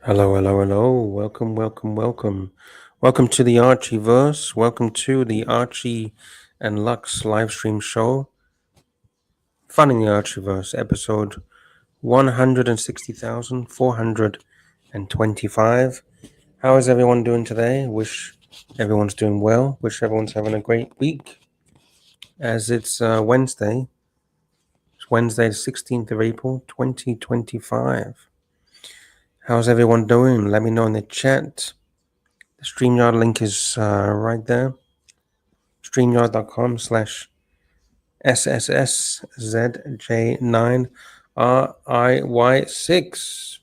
Hello, hello, hello. Welcome, welcome, welcome. Welcome to the Archieverse. Welcome to the Archie and Lux livestream show. Fun in the Archieverse, episode 160,425. How is everyone doing today? Wish everyone's doing well. Wish everyone's having a great week. As it's Wednesday. It's Wednesday, the 16th of April, 2025. How's everyone doing? Let me know in the chat. The StreamYard link is right there. StreamYard.com/SSSZJ9RIY6.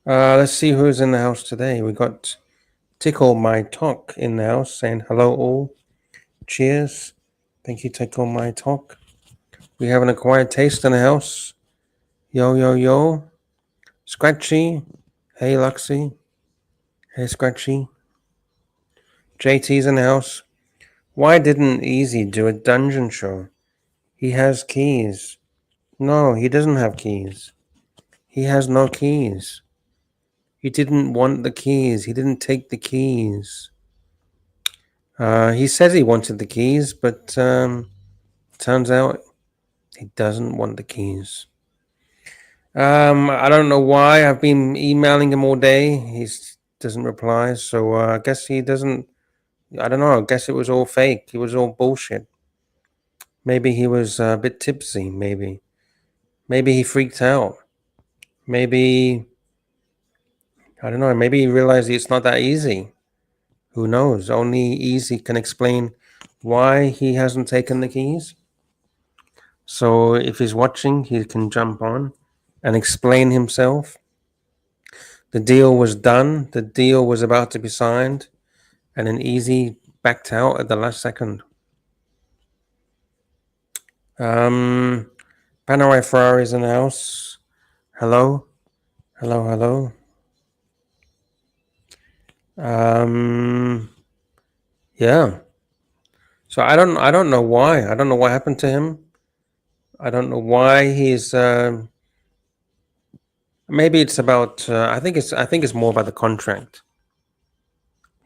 Let's see who's in the house today. We got Tickle My Talk in the house saying hello all. Cheers. Thank you, Tickle My Talk. We have an acquired taste in the house. Yo, yo, yo. Scratchy. Hey, Luxy. Hey, Scratchy. JT's in the house. Why didn't Easy do a dungeon show? He has keys. No, he doesn't have keys. He has no keys. He didn't want the keys. He didn't take the keys. He says he wanted the keys, but turns out he doesn't want the keys. I don't know why. I've been emailing him all day. He doesn't reply, so I guess he doesn't. I don't know. I guess it was all fake. It was all bullshit. Maybe he was a bit tipsy. Maybe he freaked out. Maybe, I don't know, maybe he realized it's not that easy. Who knows? Only Easy can explain why he hasn't taken the keys. So if he's watching, he can jump on and explain himself. The deal was done. The deal was about to be signed, and then Easy backed out at the last second. Panerai Ferrari's in the house. Hello? Hello, hello. Yeah. So I don't know why. I don't know what happened to him. I don't know why he's. Maybe it's about. I think it's more about the contract.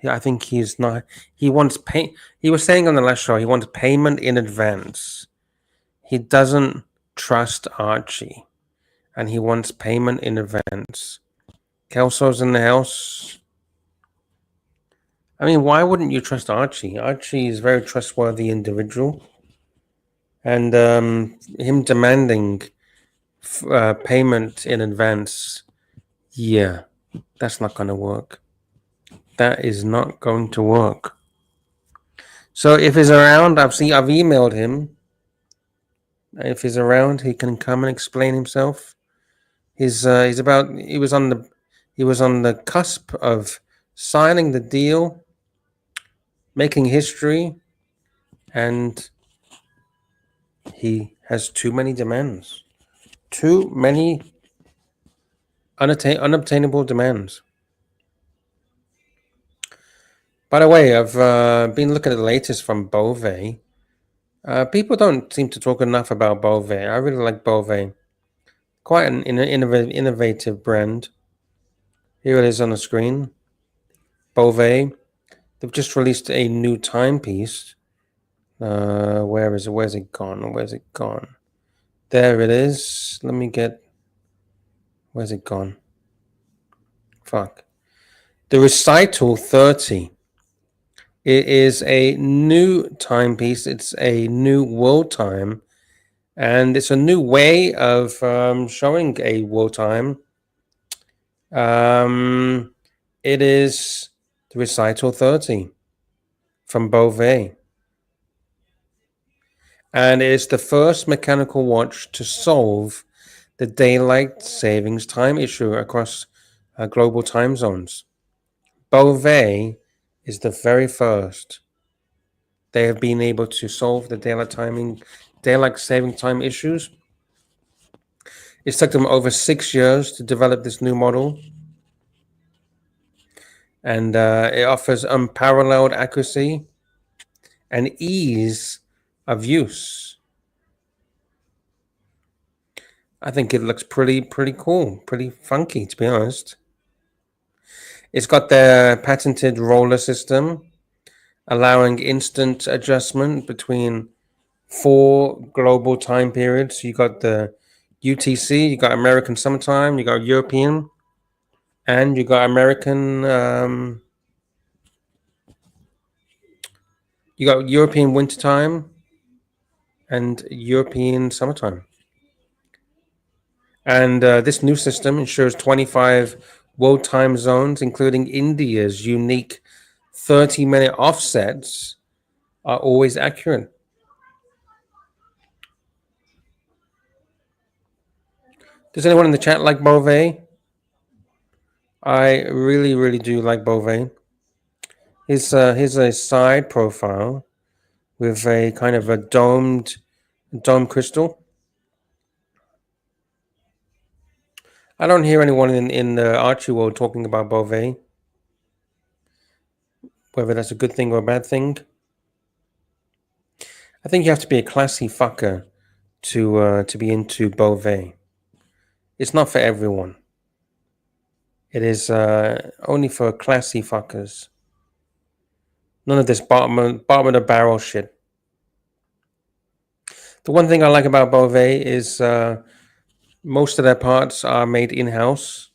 Yeah, I think he's not. He wants pay. He was saying on the last show he wants payment in advance. He doesn't trust Archie, and he wants payment in advance. Kelso's in the house. I mean, why wouldn't you trust Archie? Archie is a very trustworthy individual, and him demanding payment in advance, yeah, that's not going to work. That is not going to work. So if he's around, I've emailed him. If he's around, he can come and explain himself. He was on the cusp of signing the deal, making history, and he has too many demands. Too many unobtainable demands. By the way, I've been looking at the latest from Bovet. People don't seem to talk enough about Bovet. I really like Bovet. Quite an innovative brand. Here it is on the screen. Bovet. They've just released a new timepiece. Where is it? Where's it gone? Where's it gone? There it is. Let me get. Where's it gone? Fuck. The Recital 30. It is a new timepiece. It's a new world time, and it's a new way of showing a world time. It is the Recital 30 from Bovet, and it's the first mechanical watch to solve the daylight savings time issue across global time zones. Bovet is the very first. They have been able to solve the daylight saving time issues. It took them over 6 years to develop this new model, and it offers unparalleled accuracy and ease of use. I think it looks pretty cool, pretty funky, to be honest. It's got their patented roller system, allowing instant adjustment between 4 global time periods. You got the UTC, you got American summertime, you got European, and you got American. You got European wintertime and European summertime. And this new system ensures 25 world time zones, including India's unique 30-minute offsets, are always accurate. Does anyone in the chat like Bovet? I really, really do like Bovet. Here's a side profile with a kind of a dome crystal. I don't hear anyone in the Archie world talking about Bovet. Whether that's a good thing or a bad thing. I think you have to be a classy fucker to be into Bovet. It's not for everyone. It is only for classy fuckers. None of this bottom of the barrel shit. The one thing I like about Bovet is most of their parts are made in-house.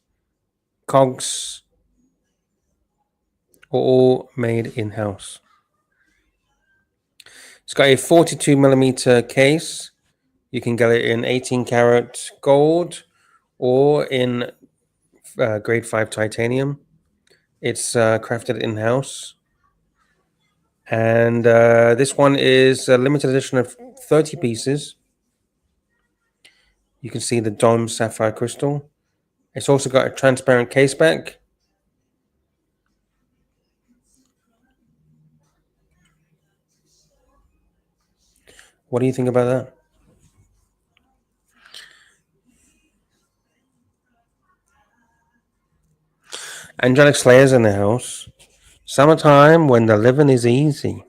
Cogs are all made in-house. It's got a 42mm case. You can get it in 18-karat gold or in grade 5 titanium. It's crafted in-house. And this one is a limited edition of 30 pieces. You can see the dome sapphire crystal. It's also got a transparent case back. What do you think about that? Angelic Slayer's in the house. Summertime when the living is easy.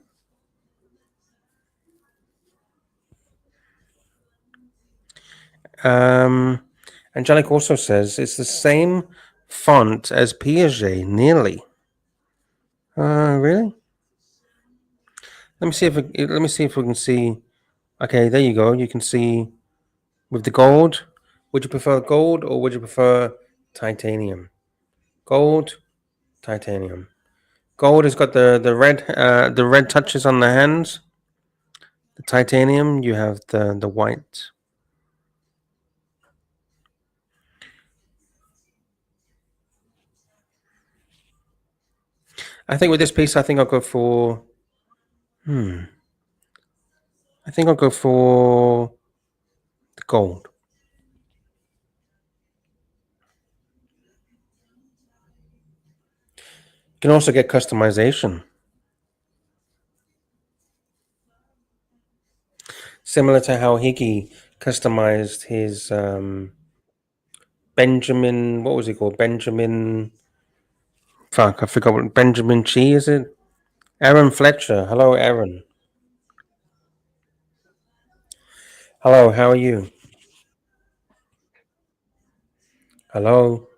Angelic also says it's the same font as Piaget, nearly. Really? Let me see if we can see. Okay, there you go. You can see with the gold. Would you prefer gold or would you prefer titanium? Gold, titanium. Gold has got the red touches on the hands. The titanium, you have the white. I think with this piece, I think I'll go for. I think I'll go for the gold. You can also get customization. Similar to how Higgy customized his Benjamin, what was he called? Benjamin. Fuck, I forgot what Benjamin Chi is it? Aaron Fletcher. Hello, Aaron. Hello, how are you? Hello.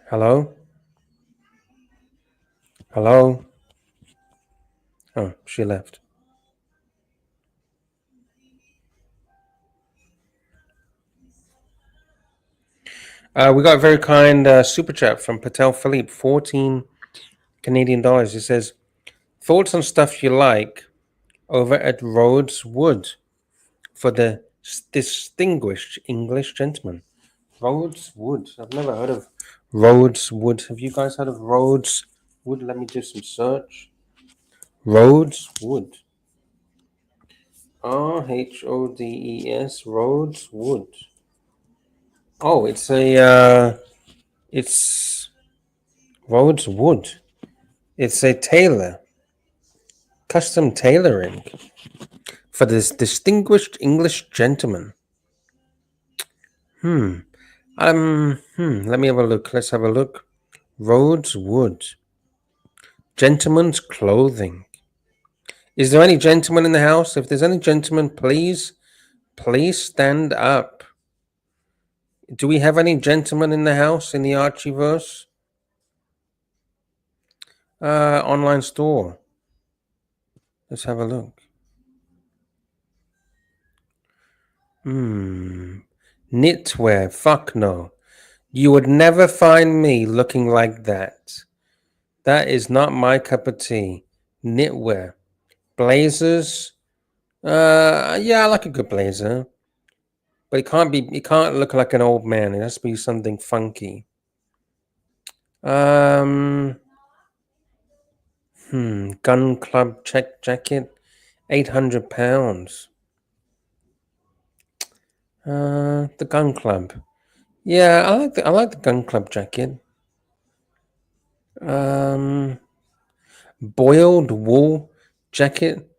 Hello. Hello. Oh, she left. We got a very kind super chat from Patel Philippe, 14 Canadian dollars. He says, thoughts on stuff you like over at Rhodes Wood for the distinguished English gentleman. Rhodes Wood. I've never heard of Rhodes Wood. Have you guys heard of Rhodes Wood? Let me do some search. Rhodes Wood. RHODES. Rhodes Wood. Oh, it's Rhodes Wood. It's a tailor. Custom tailoring for this distinguished English gentleman. Let me have a look. Let's have a look. Rhodes Wood. Gentleman's clothing. Is there any gentleman in the house? If there's any gentleman, please stand up. Do we have any gentlemen in the house in the Archieverse? Online store. Let's have a look. Knitwear. Fuck no. You would never find me looking like that. That is not my cup of tea. Knitwear. Blazers. Yeah, I like a good blazer. But it can't look like an old man. It has to be something funky. Gun club check jacket. £800. The gun club. Yeah, I like the gun club jacket. Boiled wool jacket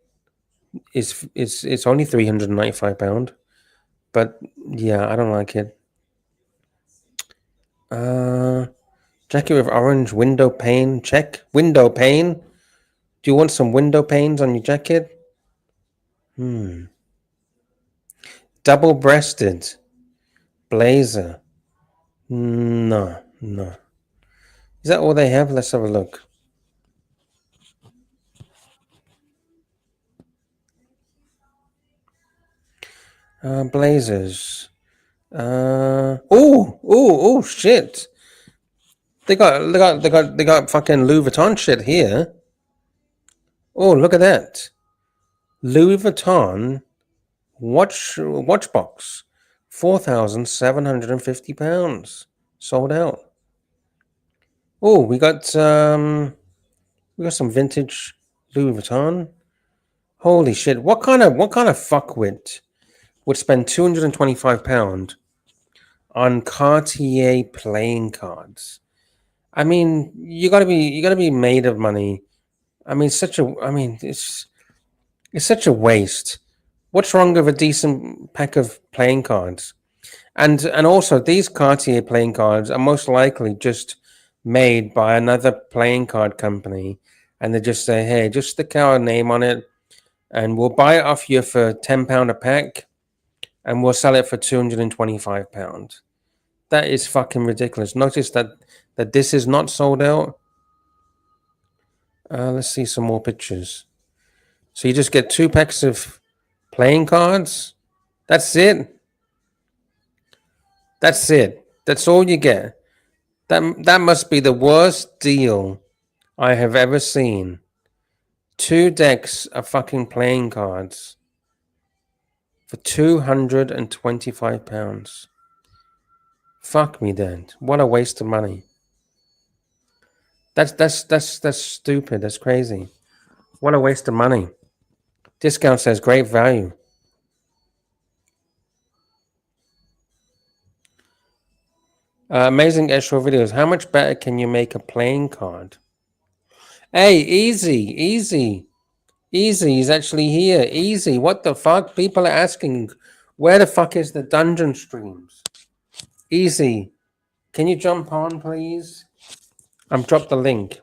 is it's only £395, but yeah, I don't like it. Jacket with orange window pane. Check window pane. Do you want some window panes on your jacket? Double breasted blazer. No, no. Is that all they have? Let's have a look. Blazers. Oh shit. They got fucking Louis Vuitton shit here. Oh, look at that. Louis Vuitton watch box. £4,750. Sold out. Oh, we got some vintage Louis Vuitton. Holy shit. What kind of fuckwit would spend £225 on Cartier playing cards? I mean, you gotta be made of money. I mean, it's such a waste. What's wrong with a decent pack of playing cards? And also, these Cartier playing cards are most likely just made by another playing card company, and they just say, "Hey, just stick our name on it, and we'll buy it off you for £10 a pack, and we'll sell it for £225." That is fucking ridiculous. Notice that this is not sold out. Let's see some more pictures. So you just get 2 packs of playing cards. That's it. That's it. That's all you get. That must be the worst deal I have ever seen. 2 decks of fucking playing cards for £225. Fuck me, Dad. What a waste of money. That's stupid. That's crazy. What a waste of money. Discount says great value. Amazing extra videos. How much better can you make a playing card? Hey, easy is actually here. Easy. What the fuck? People are asking, where the fuck is the dungeon streams? Easy. Can you jump on, please? I've dropped the link.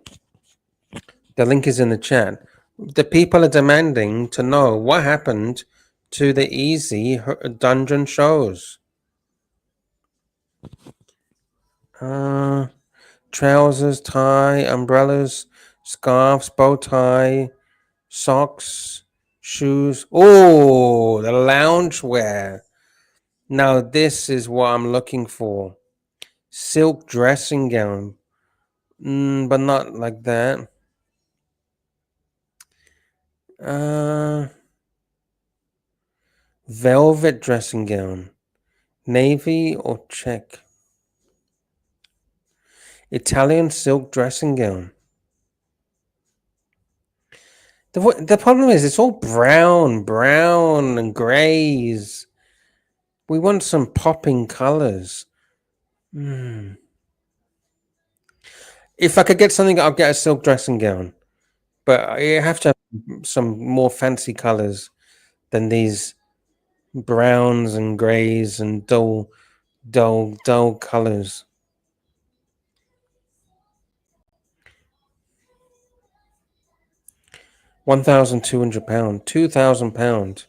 The link is in the chat. The people are demanding to know what happened to the easy dungeon shows. Trousers, tie, umbrellas, scarves, bow tie, socks, shoes. Oh, the loungewear. Now this is what I'm looking for. Silk dressing gown. But not like that. Velvet dressing gown. Navy or check. Italian silk dressing gown. The problem is it's all brown and grays. We want some popping colors. If I could get something, I'll get a silk dressing gown. But you have to have some more fancy colors than these browns and grays and dull colors. £1,200, £2,000.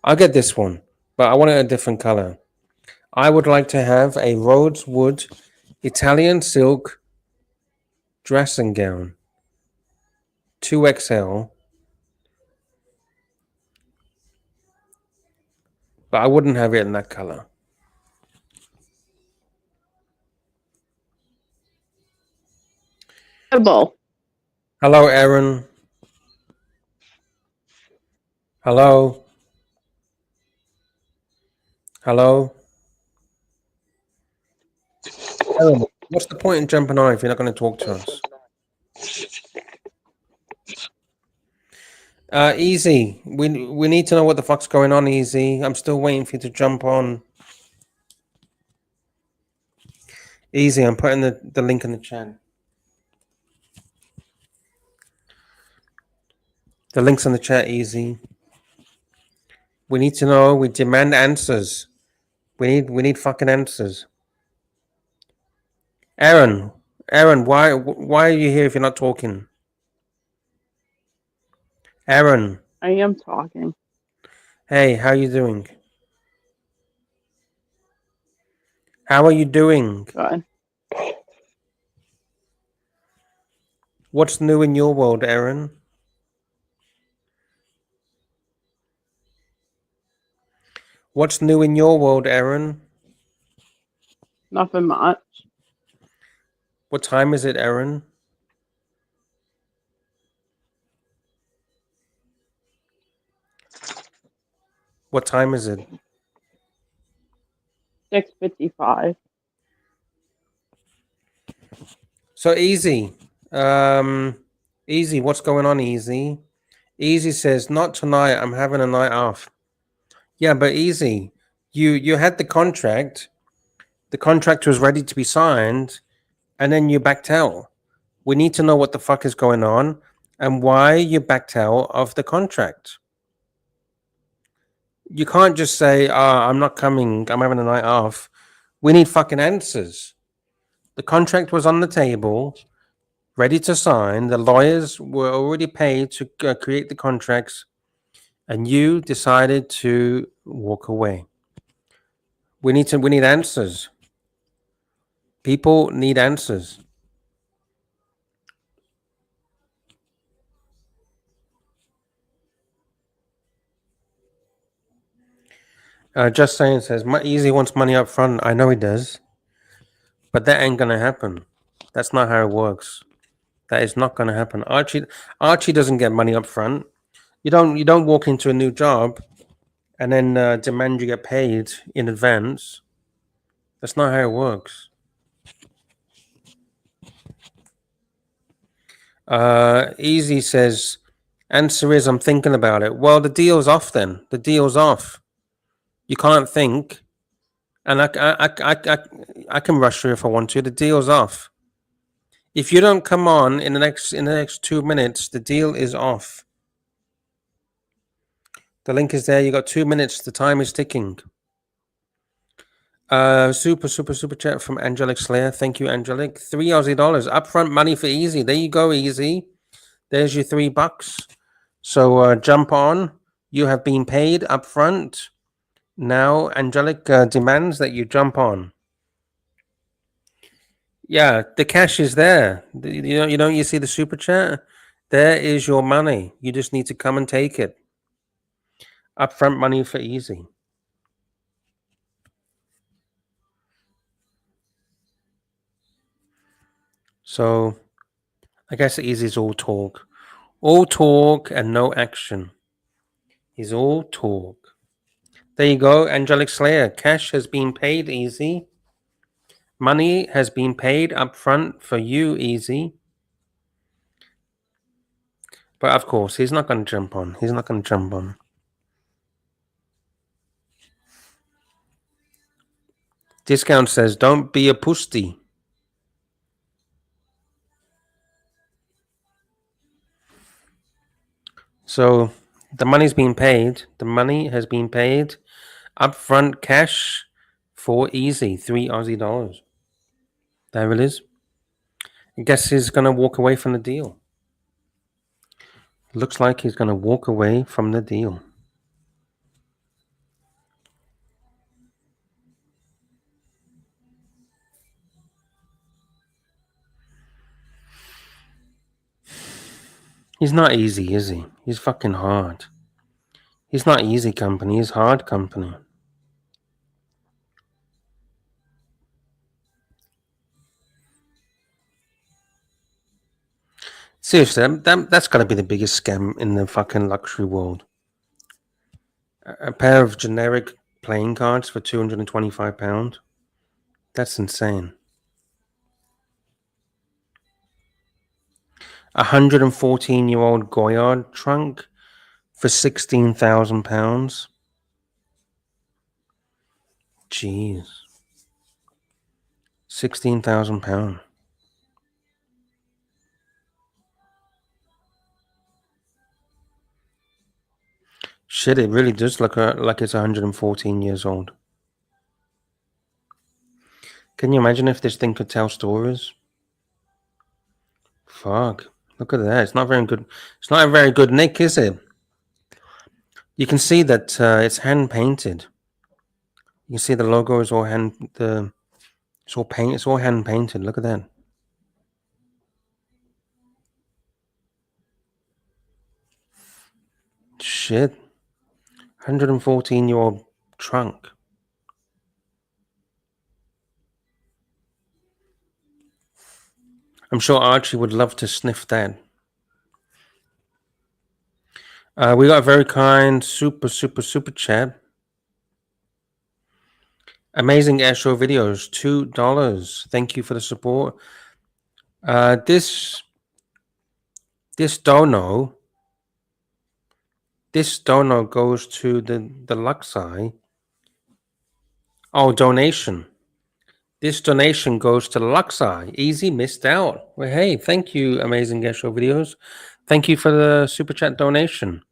I'll get this one, but I want it a different color. I would like to have a rosewood Italian silk dressing gown, 2XL, but I wouldn't have it in that color. Hello, Aaron. Hello. Hello. Aaron, what's the point in jumping on if you're not going to talk to us? Easy. We need to know what the fuck's going on, Easy. I'm still waiting for you to jump on. Easy, I'm putting the link in the chat. The link's in the chat, Easy. We need to know. We demand answers. We need fucking answers. Aaron, why are you here if you're not talking? Aaron. I am talking. Hey, how you doing? How are you doing? Good. What's new in your world, Aaron? What's new in your world, Aaron? Nothing much. What time is it, Aaron? What time is it? 6:55. So Easy. Easy, what's going on, Easy? Easy says, not tonight, I'm having a night off. Yeah, but Easy, you had the contract was ready to be signed, and then you backed out. We need to know what the fuck is going on and why you backed out of the contract. You can't just say, I'm not coming, I'm having a night off. We need fucking answers. The contract was on the table, ready to sign. The lawyers were already paid to create the contracts, and you decided to walk away. We need answers. People need answers. Just saying says, Easy wants money up front. I know he does, but that ain't gonna happen. That's not how it works. That is not gonna happen. Archie doesn't get money up front. You don't walk into a new job and then demand you get paid in advance. That's not how it works. Easy says, answer is I'm thinking about it. Well, the deal's off then. The deal's off. You can't think. And I can rush you if I want to. The deal's off. If you don't come on in the next 2 minutes, the deal is off. The link is there. You got 2 minutes. The time is ticking. Super chat from Angelic Slayer. Thank you, Angelic. $3 Aussie upfront money for Easy. There you go, Easy. There's your $3. So jump on. You have been paid upfront. Now Angelic demands that you jump on. Yeah, the cash is there. You see the super chat? There is your money. You just need to come and take it. Upfront money for Easy. So I guess Easy's all talk. All talk and no action. He's all talk. There you go, Angelic Slayer. Cash has been paid, Easy. Money has been paid up front for you, Easy. But of course, he's not going to jump on. He's not going to jump on. Discount says, don't be a pussy. So the money's been paid. The money has been paid. Upfront cash for Easy. $3 Aussie. There it is. I guess he's going to walk away from the deal. Looks like he's going to walk away from the deal. He's not easy, is he? He's fucking hard. He's not easy company, he's hard company. Seriously, that's got to be the biggest scam in the fucking luxury world. A pair of generic playing cards for £225. That's insane. 114-year-old Goyard trunk for £16,000. Jeez. £16,000. Shit, it really does look like it's 114 years old. Can you imagine if this thing could tell stories? Fuck. Look at that. It's not very good. It's not a very good nick, is it? You can see that it's hand painted. You can see the logo is all it's all paint. It's all hand painted. Look at that. Shit. 114-year-old trunk. I'm sure Archie would love to sniff that. We got a very kind super chat. Amazing airshow videos, $2. Thank you for the support. This dono goes to the Luxi. Oh, donation. This donation goes to the Luxi. Easy, missed out. Well, hey, thank you, Amazing airshow videos. Thank you for the super chat donation.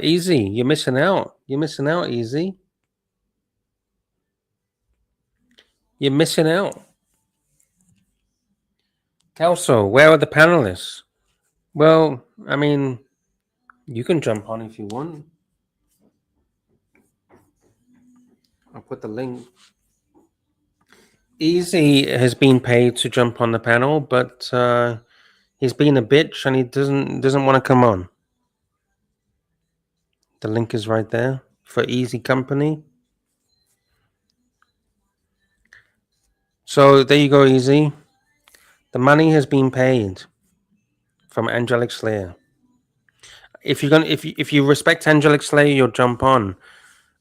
Easy, you're missing out. You're missing out, Easy. You're missing out. Kelso, where are the panelists? Well, I mean, you can jump on if you want. I'll put the link. Easy has been paid to jump on the panel, but he's being a bitch and he doesn't want to come on. The link is right there for Easy Company. So there you go, Easy. The money has been paid from Angelic Slayer. If you respect Angelic Slayer, you'll jump on,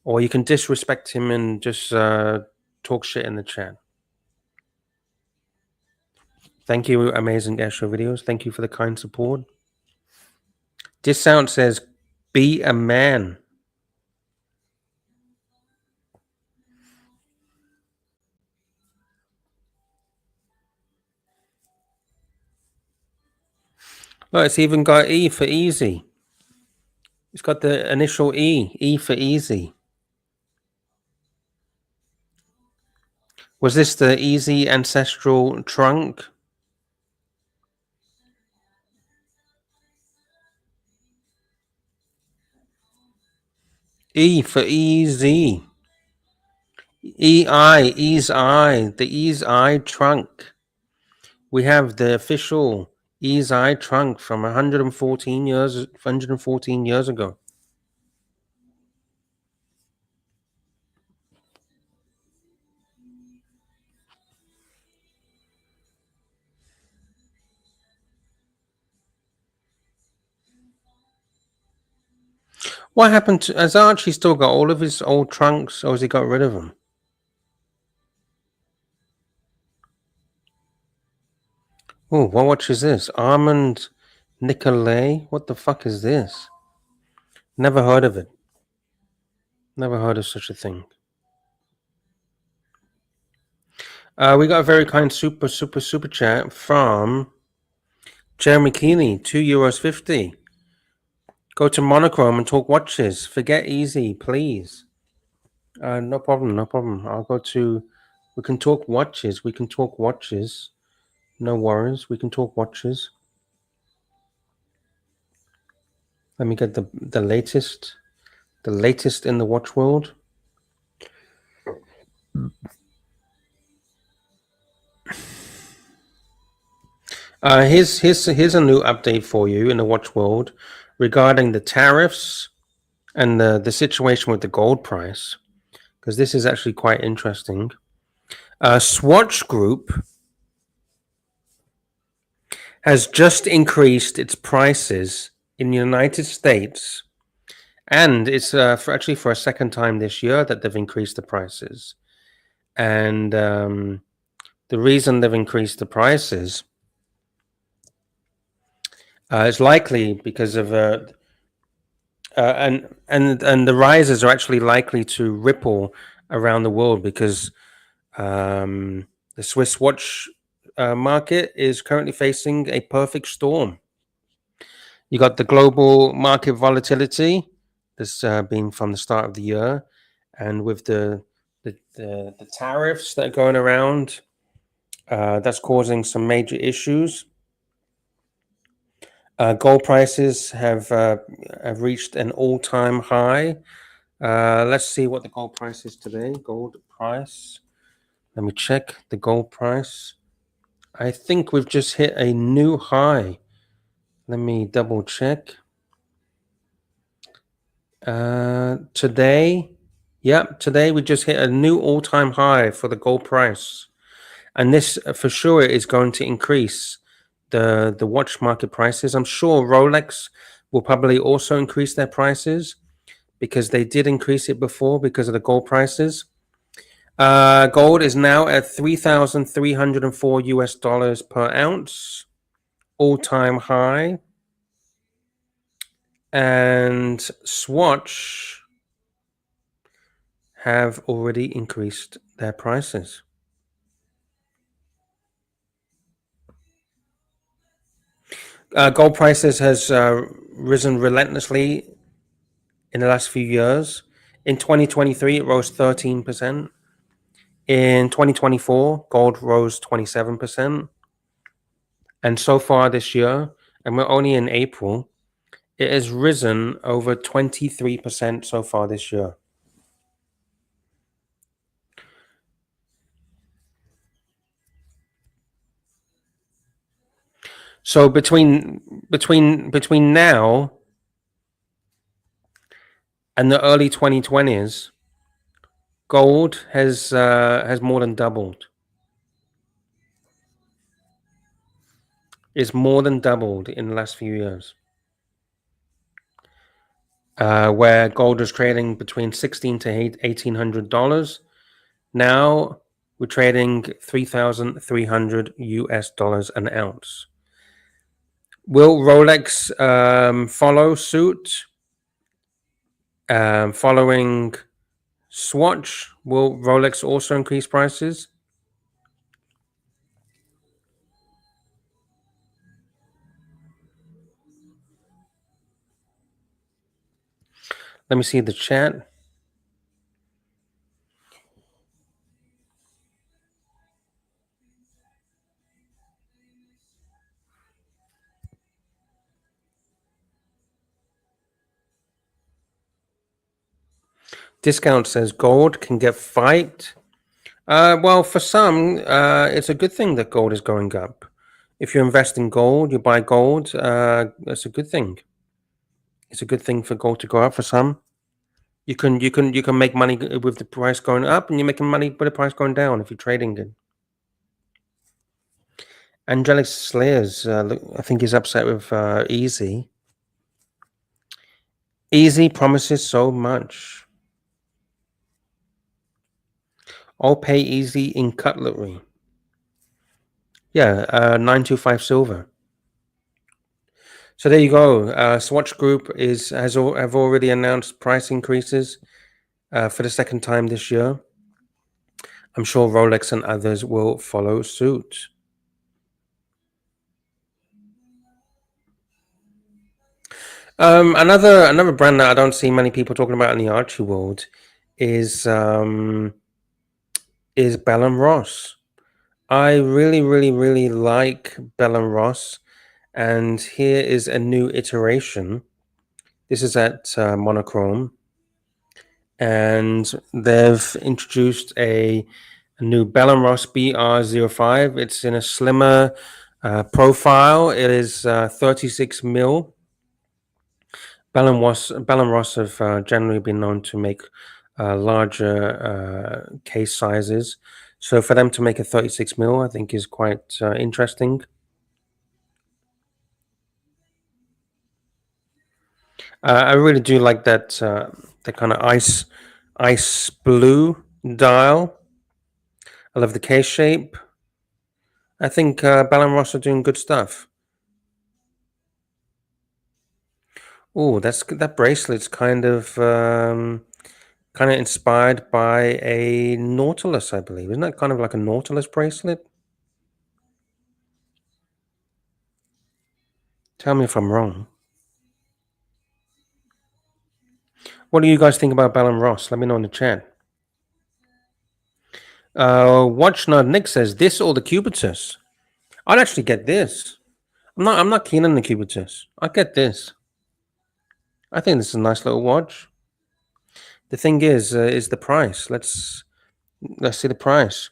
or you can disrespect him and just talk shit in the chat. Thank you, Amazing airshow videos. Thank you for the kind support. This sound says, "Be a man." Look, it's even got E for easy. It's got the initial E for easy. Was this the easy ancestral trunk? E for easy. Ease eye, the Ease Eye trunk. We have the official Ease Eye trunk from 114 years ago. What happened to? Has Archie still got all of his old trunks, or has he got rid of them? Oh, what watch is this? Armand Nicolay? What the fuck is this? Never heard of it. Never heard of such a thing. We got a very kind super chat from Jeremy Keeley, €2.50. Go to Monochrome and talk watches. Forget easy, please. No problem. I'll go to. We can talk watches. No worries. We can talk watches. Let me get the latest. The latest in the watch world. Here's a new update for you in the watch world regarding the tariffs and the situation with the gold price, because this is actually quite interesting. Swatch Group has just increased its prices in the United States, and it's for a second time this year that they've increased the prices. And the reason they've increased the prices is likely because of and the rises are actually likely to ripple around the world because the Swiss watch market is currently facing a perfect storm. You got the global market volatility that's been from the start of the year, and with the tariffs that are going around, that's causing some major issues. Gold prices have reached an all-time high. Let's see what the gold price is today. Gold price. Let me check the gold price. I think we've just hit a new high. Let me double check. Today we just hit a new all-time high for the gold price, and this for sure is going to increase the watch market prices. I'm sure Rolex will probably also increase their prices because they did increase it before because of the gold prices. Gold is now at $3,304 per ounce, all-time high. And Swatch have already increased their prices. Gold prices has risen relentlessly in the last few years. In 2023, it rose 13%. In 2024, gold rose 27%. And so far this year, and we're only in April, it has risen over 23% so far this year. So between now and the early 2020s, gold has more than doubled. It's more than doubled in the last few years. Where gold is trading between $1,600 to $1,800, now we're trading $3,300 an ounce. Will Rolex follow suit? Following Swatch, will Rolex also increase prices? Let me see the chat. Discount says gold can get fight. Well, for some, it's a good thing that gold is going up. If you invest in gold, you buy gold. That's a good thing. It's a good thing for gold to go up for some. You can make money with the price going up, and you're making money with the price going down if you're trading it. Angelic Slayers, I think he's upset with Easy. Easy promises so much. I'll pay Easy in cutlery. Yeah, 925 silver. So there you go. Swatch Group have already announced price increases for the second time this year. I'm sure Rolex and others will follow suit. Another brand that I don't see many people talking about in the Archie world is Bell and Ross. I really like Bell and Ross, and here is a new iteration. This is at Monochrome, and they've introduced a new Bell and Ross BR05. It's in a slimmer Profile, it is 36 mil. Bell & Ross have generally been known to make larger case sizes. So for them to make a 36 mil, I think is quite interesting. I really do like that the kind of ice blue dial. I love the case shape. I think Bell & Ross are doing good stuff. Oh, that bracelet's kind of inspired by a Nautilus, I believe. Isn't that kind of like a Nautilus bracelet? Tell me if I'm wrong. What do you guys think about Bell & Ross? Let me know in the chat. Watchnod Nick says this or the Cubitus. I'd actually get this. I'm not keen on the Cubitus. I'd get this. I think this is a nice little watch. The thing is the price. Let's see the price.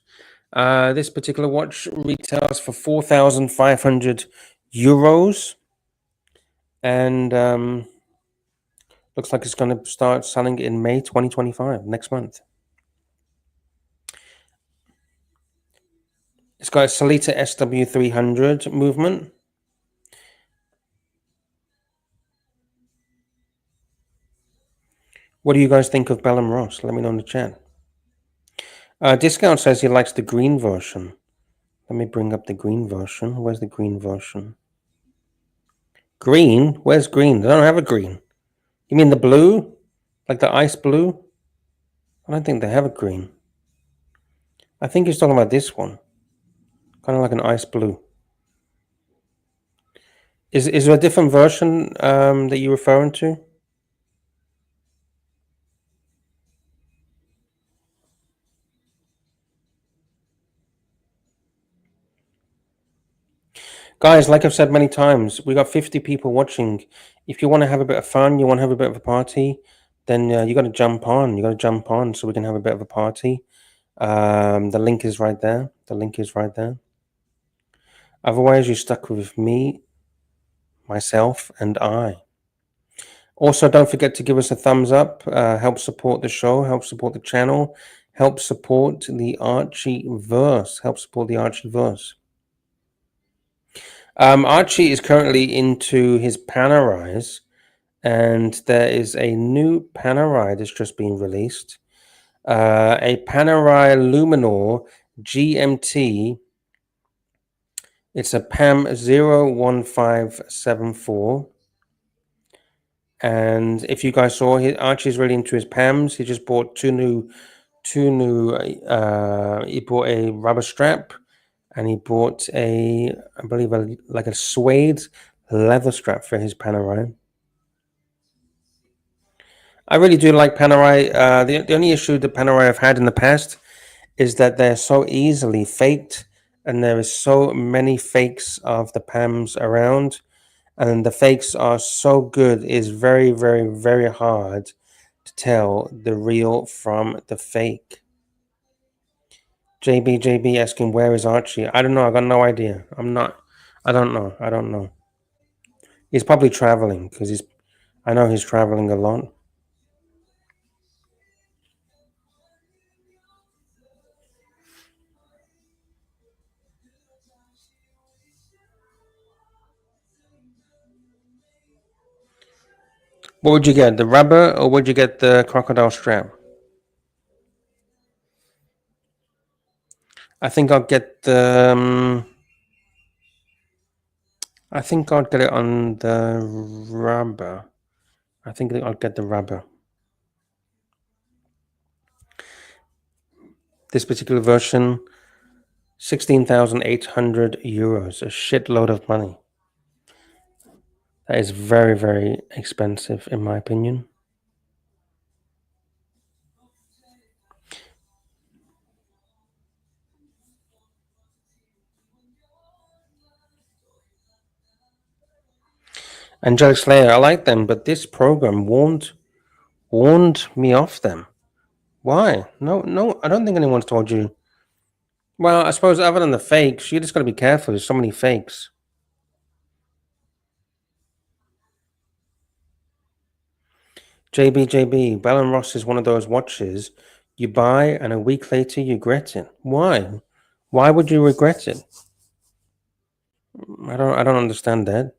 This particular watch retails for 4,500 euros, and looks like it's going to start selling in May 2025, next month. It's got a Sellita SW300 movement. What do you guys think of Bell & Ross? Let me know in the chat. Discount says he likes the green version. Let me bring up the green version. Where's the green version? Green? Where's green? They don't have a green. You mean the blue? Like the ice blue? I don't think they have a green. I think he's talking about this one. Kind of like an ice blue. Is there a different version that you're referring to? Guys, like I've said many times, we got 50 people watching. If you want to have a bit of fun, you want to have a bit of a party, then you got to jump on. You got to jump on so we can have a bit of a party. The link is right there. The link is right there. Otherwise, you're stuck with me, myself, and I. Also, don't forget to give us a thumbs up. Help support the show. Help support the channel. Help support the Archieverse. Help support the Archieverse. Archie is currently into his Panerais, and there is a new Panerai that's just been released. A Panerai Luminor GMT. It's a PAM 01574. And if you guys saw, Archie's really into his PAMs. He just bought two new. He bought a rubber strap, and he bought I believe, like a suede leather strap for his Panerai. I really do like Panerai. The only issue that Panerai have had in the past is that they're so easily faked, and there is so many fakes of the PAMs around, and the fakes are so good. It's very, very, very hard to tell the real from the fake. JB asking, where is Archie? I don't know. I got no idea. I don't know. He's probably traveling because I know he's traveling a lot. What would you get? The rubber, or would you get the crocodile strap? I think I'll get the. I think I'll get it on the rubber. I think I'll get the rubber. This particular version, 16,800 euros, a shitload of money. That is very, very expensive, in my opinion. Angelic Slayer, I like them, but this program warned me off them. Why? No, I don't think anyone's told you. Well, I suppose other than the fakes, you just got to be careful. There's so many fakes. JB, Bell & Ross is one of those watches you buy and a week later you regret it. Why? Why would you regret it? I don't understand that.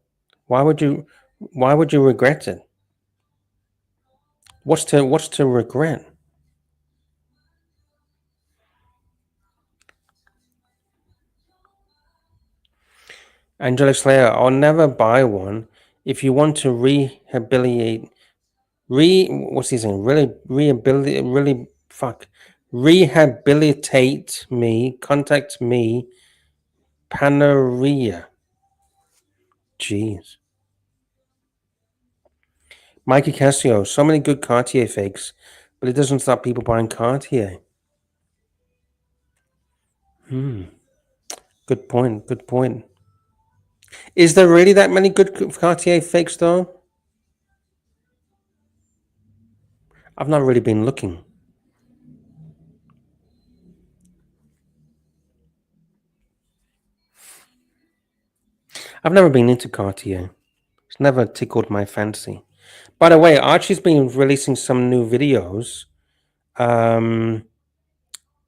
Why would you regret it? What's to regret? Angelic Slayer, I'll never buy one. If you want to rehabilitate what's he saying? Rehabilitate me, contact me, Panerai. Jeez. Mikey Cassio, so many good Cartier fakes, but it doesn't stop people buying Cartier. Good point. Is there really that many good Cartier fakes though? I've not really been looking. I've never been into Cartier. It's never tickled my fancy. By the way, Archie's been releasing some new videos.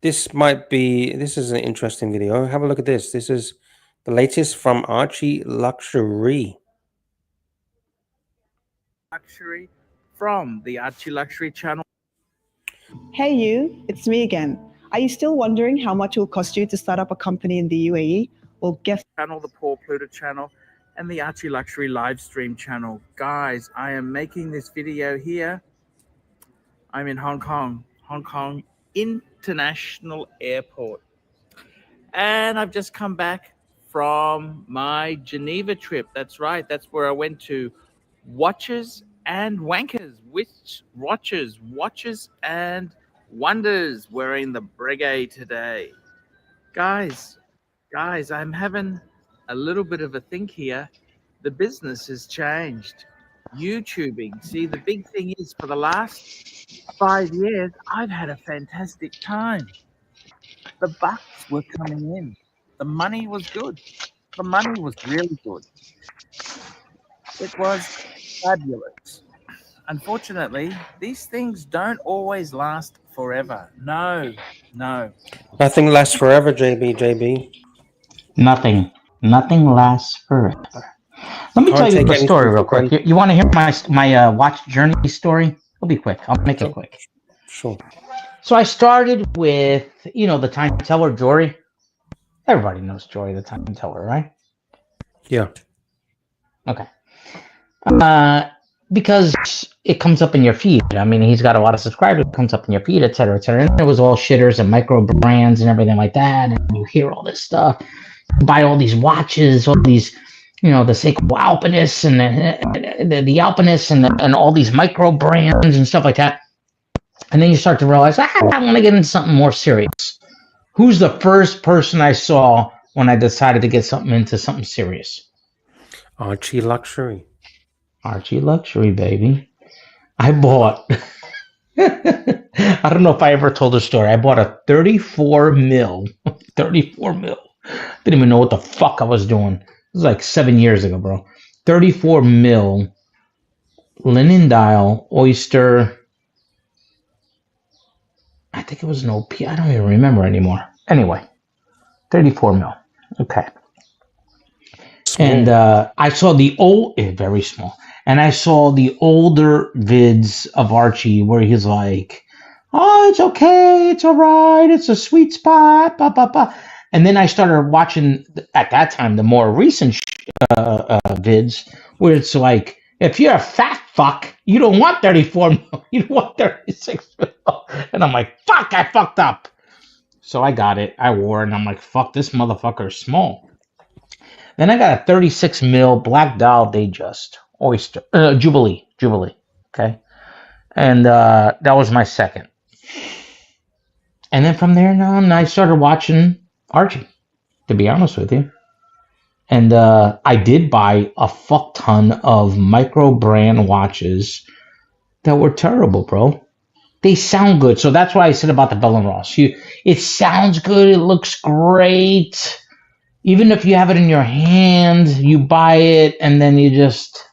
This is an interesting video. Have a look at this. This is the latest from Archie Luxury. Luxury from the Archie Luxury channel. Hey you, it's me again. Are you still wondering how much it will cost you to start up a company in the UAE? Well, guess Channel, the Paul Pluta channel, and the Archie Luxury Livestream channel. Guys, I am making this video here. I'm in Hong Kong International Airport. And I've just come back from my Geneva trip. That's right. That's where I went to Watches and Wankers. Which watches and wonders. We're in the Breguet today. Guys, I'm having a little bit of a think here. The business has changed. YouTubing. See, the big thing is for the last 5 years, I've had a fantastic time. The bucks were coming in. The money was good. The money was really good. It was fabulous. Unfortunately, these things don't always last forever. No. Nothing lasts forever, JB. Nothing lasts forever. Let me tell you a story real quick. You want to hear my watch journey story? It'll be quick. I'll make it quick. Sure. So I started with, the time teller Jory. Everybody knows Jory, the time teller, right? Yeah. Okay. Because it comes up in your feed. I mean, he's got a lot of subscribers. It comes up in your feed, et cetera, et cetera. And it was all shitters and micro brands and everything like that. And you hear all this stuff. Buy all these watches, all these, the Seiko Alpinist and the Alpinist and all these micro brands and stuff like that. And then you start to realize, I want to get into something more serious. Who's the first person I saw when I decided to get into something serious? Archie Luxury. Archie Luxury, baby. I bought, I don't know if I ever told the story. I bought a 34 mil. Didn't even know what the fuck I was doing. It was like 7 years ago, bro. 34 mil linen dial oyster. I think it was an OP. I don't even remember anymore. Anyway, 34 mil. Okay. Small. And I saw very small. And I saw the older vids of Archie where he's like, oh, it's okay. It's all right. It's a sweet spot. Bah, bah, bah. And then I started watching, at that time, the more recent vids where it's like, if you're a fat fuck, you don't want 34 mil. You don't want 36 mil. And I'm like, fuck, I fucked up. So I got it. I wore it. And I'm like, fuck, this motherfucker is small. Then I got a 36 mil Black Dial Datejust oyster. Jubilee. Okay. And that was my second. And then from there on, I started watching Archie, to be honest with you. And I did buy a fuck ton of micro brand watches that were terrible, bro. they sound good. So that's why I said about the Bell & Ross. It sounds good. It looks great. Even if you have it in your hand, you buy it, and then you just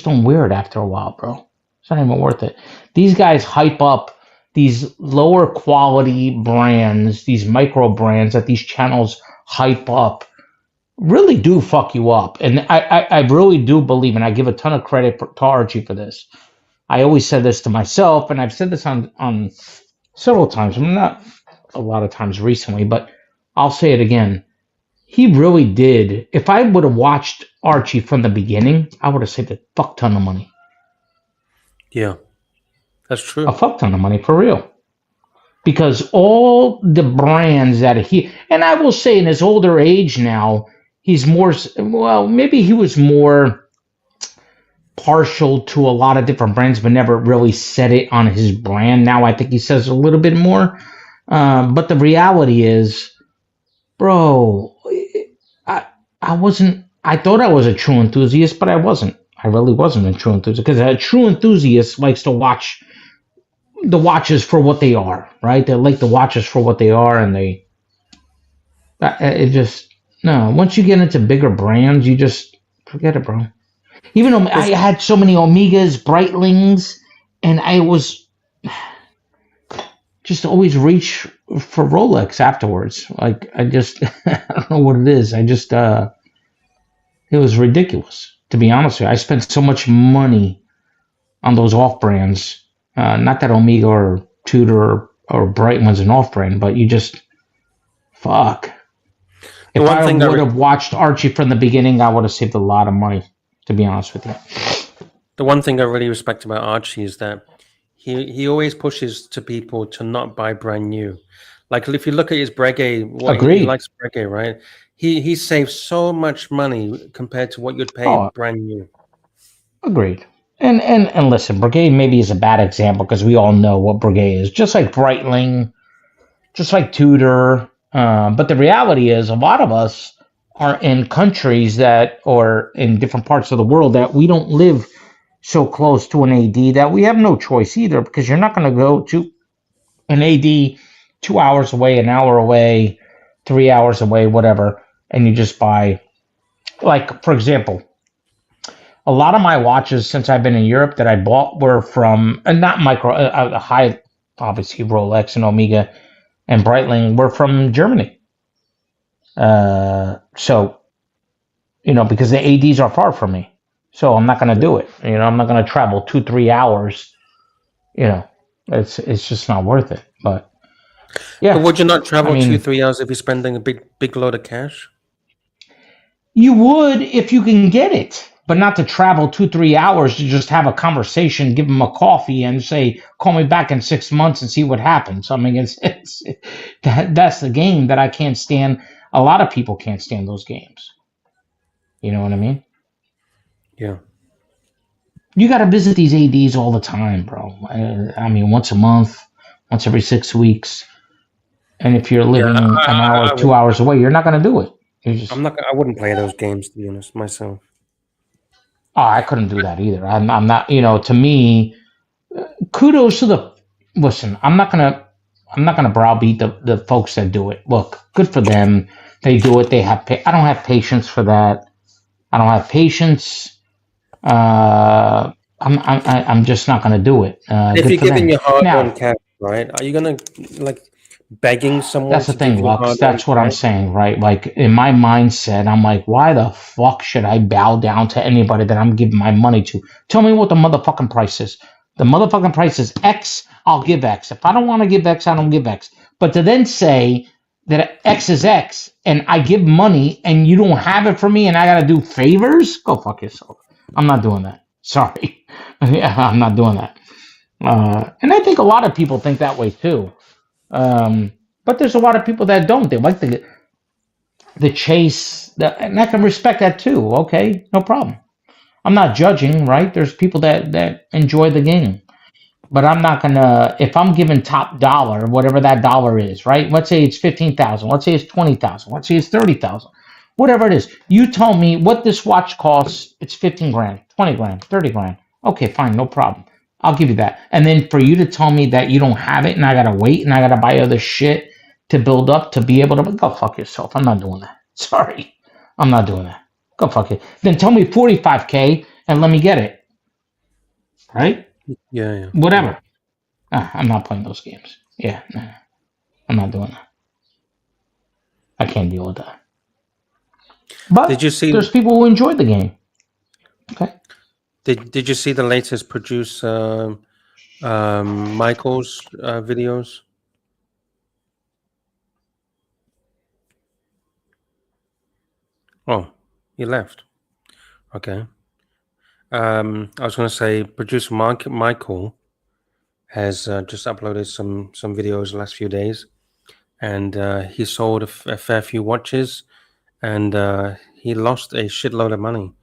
don't wear it after a while, bro. It's not even worth it. These guys hype up these lower quality brands, these micro brands that these channels hype up, really do fuck you up. And I really do believe, and I give a ton of credit to Archie for this. I always said this to myself, and I've said this on several times. I'm not a lot of times recently, but I'll say it again. He really did. If I would have watched Archie from the beginning, I would have saved a fuck ton of money. Yeah, that's true. A fuck ton of money, for real. Because all the brands that and I will say in his older age now, he's more, well, maybe he was more partial to a lot of different brands, but never really said it on his brand. Now I think he says a little bit more. But the reality is, bro, I thought I was a true enthusiast, but I wasn't. I really wasn't a true enthusiast, because a true enthusiast likes to watch the watches for what they are, right? They like the watches for what they are, and once you get into bigger brands, you just forget it, bro. Even though I had so many Omegas, Breitlings, and I was just always reach for Rolex afterwards. Like, I just, I don't know what it is. I just, it was ridiculous, to be honest with you. I spent so much money on those off-brands. Not that Omega or Tudor or Breitland's an off-brand, but you just, fuck. If I would have watched Archie from the beginning, I would have saved a lot of money, to be honest with you. The one thing I really respect about Archie is that he always pushes to people to not buy brand new. Like, if you look at his Breguet, he likes Breguet, right? He saves so much money compared to what you'd pay brand new. Agreed. And listen, Breguet maybe is a bad example because we all know what Breguet is. Just like Breitling, just like Tudor. But the reality is, a lot of us are in countries or in different parts of the world that we don't live so close to an AD, that we have no choice either, because you're not going to go to an AD 2 hours away, an hour away, 3 hours away, whatever, and you just buy. Like, for example, a lot of my watches since I've been in Europe that I bought were from, not micro, high, obviously Rolex and Omega and Breitling were from Germany. So, because the ADs are far from me. So I'm not going to do it. I'm not going to travel 2-3 hours. It's just not worth it. But yeah. But would you not travel 2-3 hours if you're spending a big load of cash? You would if you can get it, but not to travel 2-3 hours to just have a conversation, give them a coffee, and say, "Call me back in 6 months and see what happens." I mean, that's the game that I can't stand. A lot of people can't stand those games. You know what I mean? Yeah. You got to visit these ADs all the time, bro. Once a month, once every 6 weeks. And if you're living an hour, 2 hours away, you're not going to do it. I wouldn't play those games, to be honest, myself. Oh, I couldn't do that either. I'm not, to me, kudos to listen, I'm not going to browbeat the folks that do it. Look, good for them. They do it. I don't have patience for that. I don't have patience. I'm just not going to do it. If you're giving your hard-earned cash, right? Are you going to begging someone? That's the thing, Lux. That's what I'm saying, right? Like, in my mindset, I'm like, why the fuck should I bow down to anybody that I'm giving my money to? Tell me what the motherfucking price is. The motherfucking price is X. I'll give X. If I don't want to give X, I don't give X. But to then say that X is X and I give money and you don't have it for me and I got to do favors, go fuck yourself. I'm not doing that. Sorry. I'm not doing that. And I think a lot of people think that way too. But there's a lot of people that don't. They like the chase, and I can respect that too. Okay, no problem. I'm not judging, right? There's people that enjoy the game. But I'm not gonna, if I'm giving top dollar, whatever that dollar is, right? Let's say it's 15,000. Let's say it's 20,000. Let's say it's 30,000. Whatever it is. You tell me what this watch costs. It's 15 grand, 20 grand, 30 grand. Okay, fine, no problem. I'll give you that. And then for you to tell me that you don't have it and I gotta wait and I gotta buy other shit to build up to be able to go fuck yourself. I'm not doing that. Sorry. I'm not doing that. Go fuck it. Then tell me 45K and let me get it. Right? Yeah. Whatever. I'm not playing those games. Yeah, no. I'm not doing that. I can't deal with that. But Did you see? there's people who enjoy the game. Okay. Did you see the latest producer Michael's videos? Oh, he left. Okay. I was going to say producer Michael has just uploaded some videos the last few days, and he sold a fair few watches, and he lost a shitload of money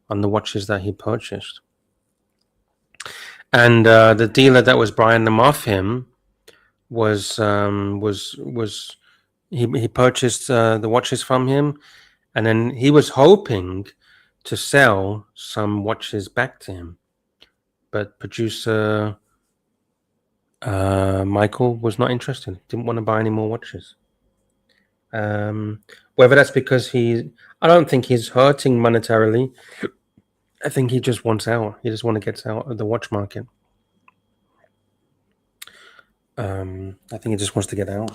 on the watches that he purchased. And the dealer that was buying them off him was he purchased the watches from him, and then he was hoping to sell some watches back to him, but producer Michael was not interested. Didn't want to buy any more watches. Whether that's because I don't think he's hurting monetarily. I think he just wants out. He just want to get out of the watch market. I think he just wants to get out.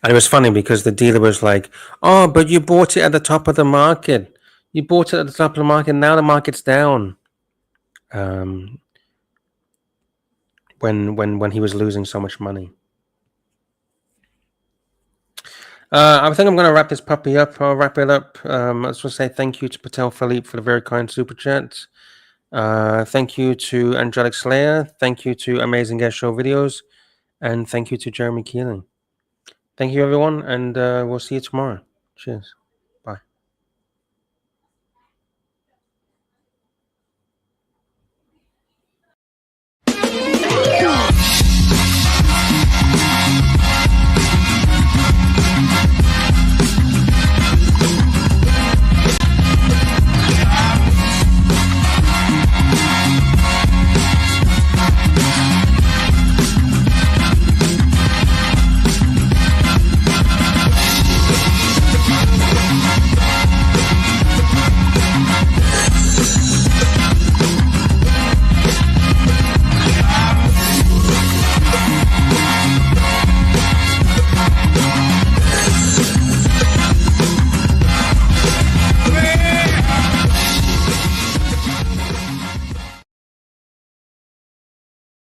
And it was funny because the dealer was like, "Oh, but you bought it at the top of the market. You bought it at the top of the market. Now the market's down." When he was losing so much money. I think I'm going to wrap this puppy up. I'll wrap it up. I just want to say thank you to Patel Philippe for the very kind super chat. Thank you to Angelic Slayer. Thank you to Amazing Guest Show Videos. And thank you to Jeremy Keeling. Thank you, everyone. And we'll see you tomorrow. Cheers.